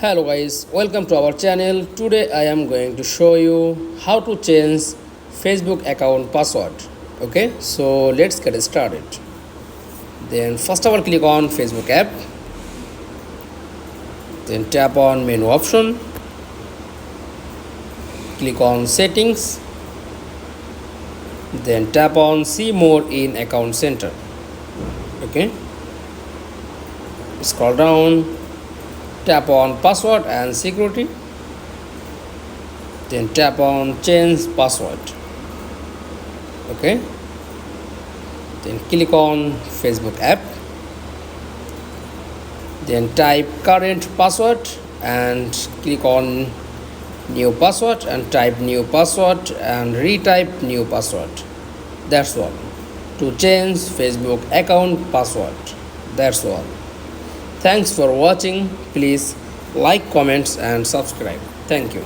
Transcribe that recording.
Hello guys, welcome to our channel. Today I am going to show you how to change Facebook account password. Okay, so let's get started. Then first of all click on Facebook app. Then tap on menu option. Click on settings. Then tap on see more in account center. Okay. Scroll down. Tap on password and security, then tap on change password. Okay, then click on Facebook app, then type current password and click on new password and type new password and retype new password. That's all to change Facebook account password. That's all. Thanks for watching. Please like, comments and subscribe. Thank you.